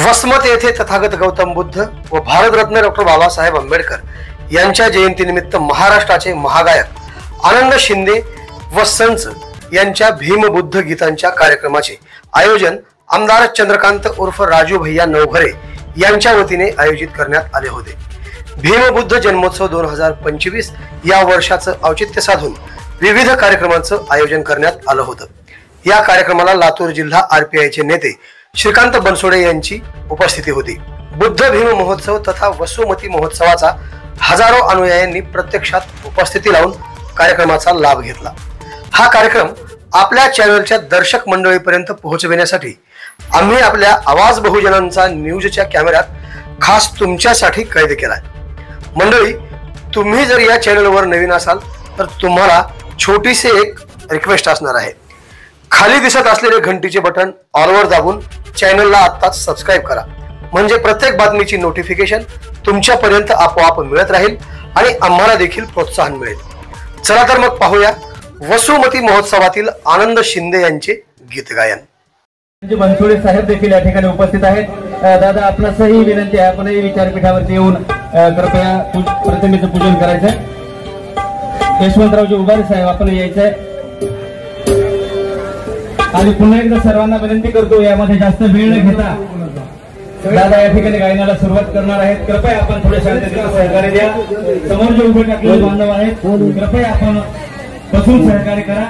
वसमत येथे तथागत गौतम बुद्ध व भारतरत्न डॉक्टर बाबासाहेब आंबेडकर यांच्या जयंतीनिमित्त महाराष्ट्राचे महागायक आनंद शिंदे व संच यांच्या भीमबुद्ध गीतांच्या कार्यक्रमाचे आयोजन आमदार चंद्रकांत उर्फ राजू भैया नवघरे यांच्या वतीने आयोजित करण्यात आले होते। भीमबुद्ध जन्मोत्सव 2025 या वर्षाचं औचित्य साधून विविध कार्यक्रमांचं आयोजन करण्यात आलं होतं। या कार्यक्रमाला लातूर जिल्हा आरपीआयचे नेते श्रीकांत बनसोडे यांची उपस्थिती होती। बुद्ध भीम महोत्सव तथा वसुमती महोत्सवाचा हजारो अनुयायांनी प्रत्यक्षात उपस्थिती लावून कार्यक्रमाचा लाभ घेतला। हा कार्यक्रम आपल्या चॅनलच्या दर्शक मंडळीपर्यंत पोहोचविण्यासाठी आम्ही आपल्या आवाज बहुजनांचा न्यूजच्या कॅमेऱ्यात खास तुमच्यासाठी कैद केलाय। मंडळी, तुम्ही जर या चॅनलवर नवीन असाल तर तुम्हाला छोटीशी एक रिक्वेस्ट असणार आहे। खाली दिसत असलेले घंटीचे बटन ऑलवर दाबून चॅनलला आत्ताच सबस्क्राइब करा, म्हणजे प्रत्येक बातमीची नोटिफिकेशन तुमच्यापर्यंत आपोआप मिळत राहील आणि आम्हाला देखील प्रोत्साहन मिळेल। चला तर मग पाहूया वसुमती महोत्सवातील आनंद शिंदे यांचे गीत गायन। बनसोडे साहेब देखील या ठिकाणी उपस्थित आहेत। दादा, आपणासही विनंती आहे, आपणही विचारपीठावरती येऊन कृपया प्रतिमेचं पूजन करायचं। यशवंतरावजी उभारे साहेब, आपण यायचंय आणि पुन्हा एकदा सर्वांना विनंती करतो, यामध्ये जास्त वेळ न घेता दादा या ठिकाणी गायनाला सुरुवात करणार आहेत। कृपया आपण थोडे शांततेने सहकार्य द्या। समोर जे उभे टाकलेले बांधव आहेत, कृपया आपण बसून सहकार्य करा।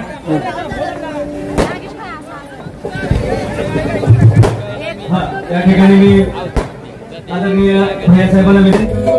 हा, या ठिकाणी मी आदरणीय भैया साहेबांना विनंती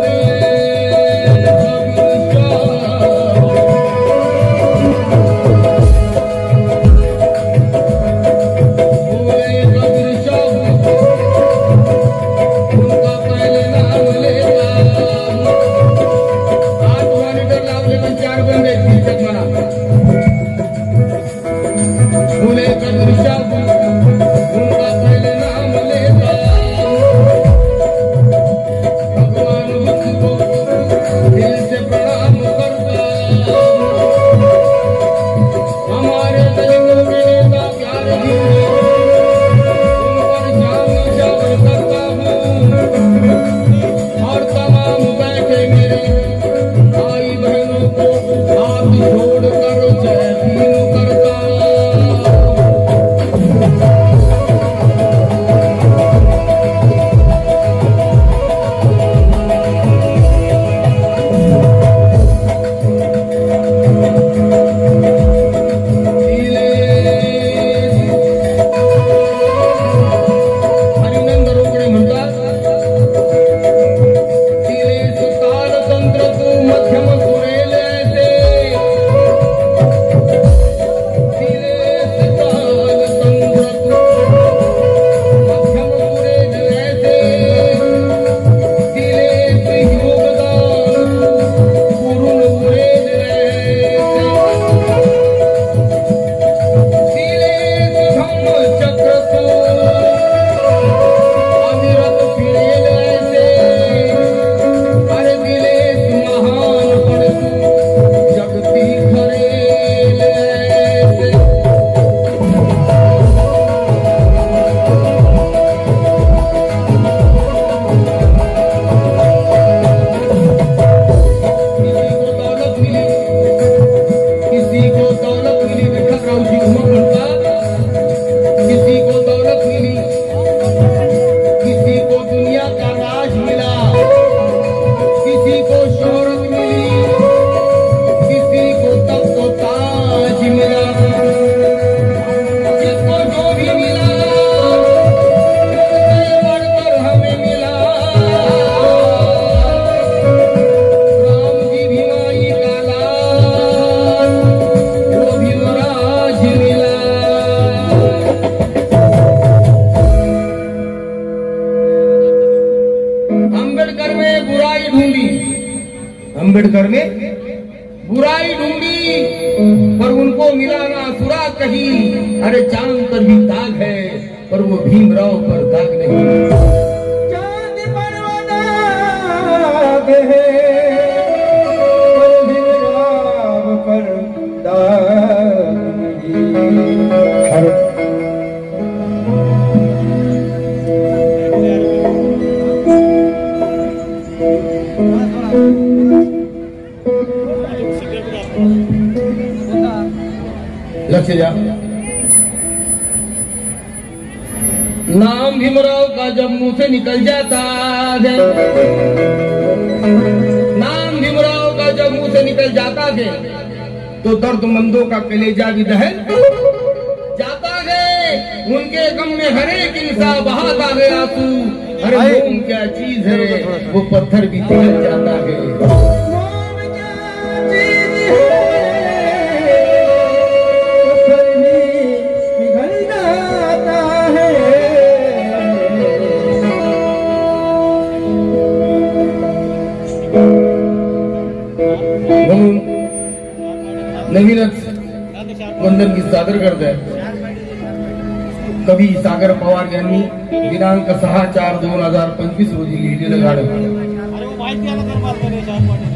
अम्बेडकर ने बुराई ढूंढी पर उनको मिला ना सुरा कहीं। अरे चांद पर भी दाग है पर वो भीमराव पर दाग नहीं। चांद पर वो दाग है पर भीमराव पर दाग नहीं। पीछे जा। नाम भीमराव का जब मुंह से निकल जाता है, नाम भीमराव का जब मुंह से निकल जाता है तो दर्दमंदों का कलेजा भी दहल जाता है। उनके गम में हर एक इंसान बहाता है आंसू। अरे मोम क्या चीज है, वो पत्थर भी पिघल जाता है। नवीनच वंदन गीत सादर करत आहे कवी सागर पवार यांनी दिनांक 6/4/2025 रोजी लिहिलेलं गाणं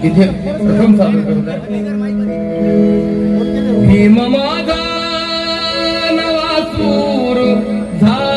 इथे प्रथम सादर करत आहे। भीम माझा नवासूर झाला,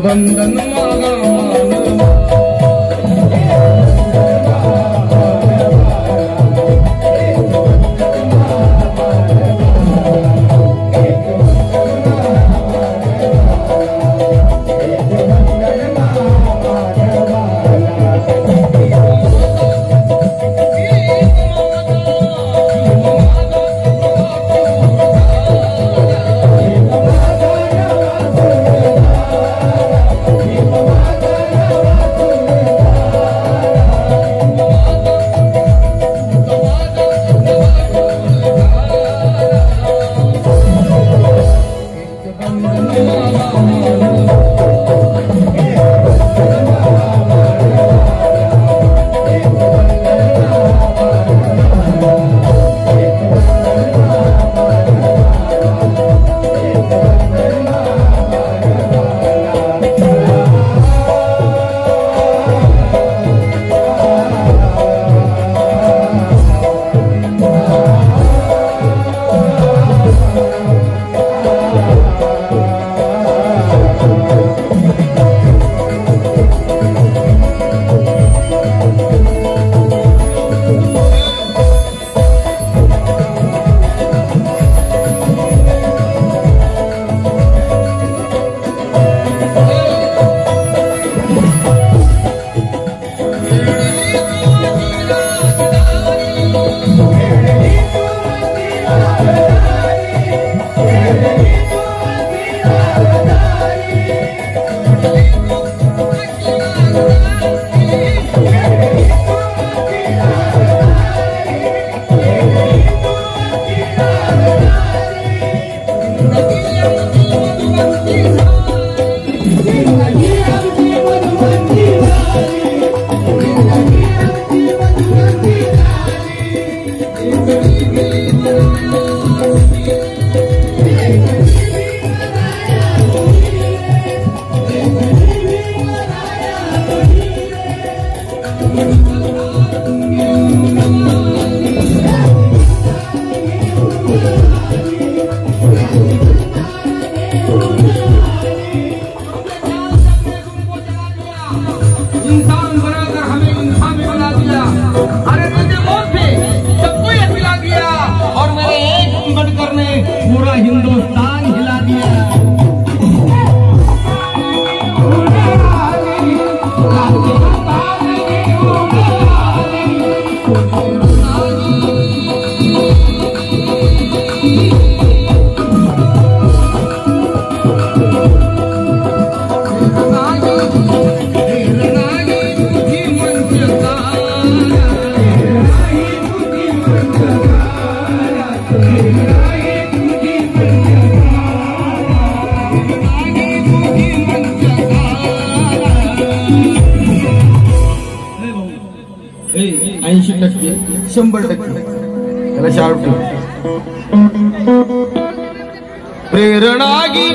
बंधन इंसान बनाकर हमें इंसान में बना दिया। अरे मुझे मौत पे सबको ये पिला दिया और मेरे एक अम्बेडकर ने पूरा हिंदुस्तान हिला दिया। 100% त्याला शार्प प्रेरणागी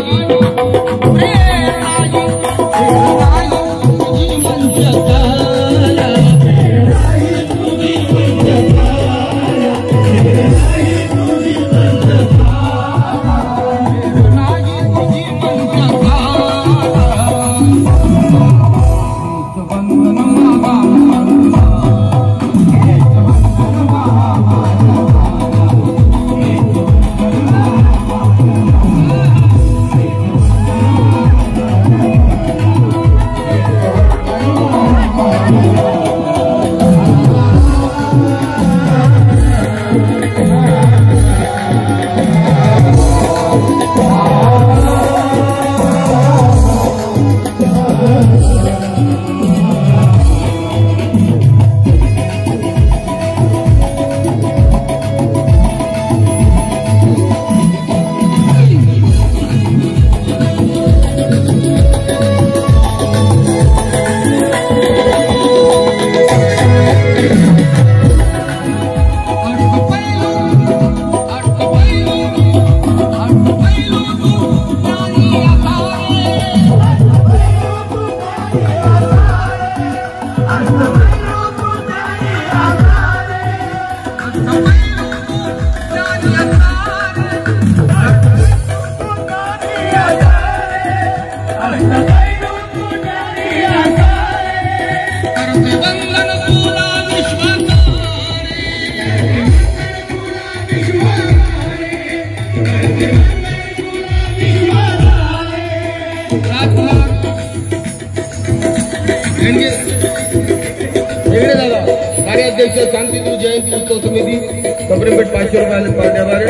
कार्याध्यक्ष शांतिदूत जयंती उत्सव समिती कबरेपेठ 500 रुपये पाड्याद्वारे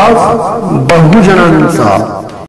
आवाज बहुजनांचा.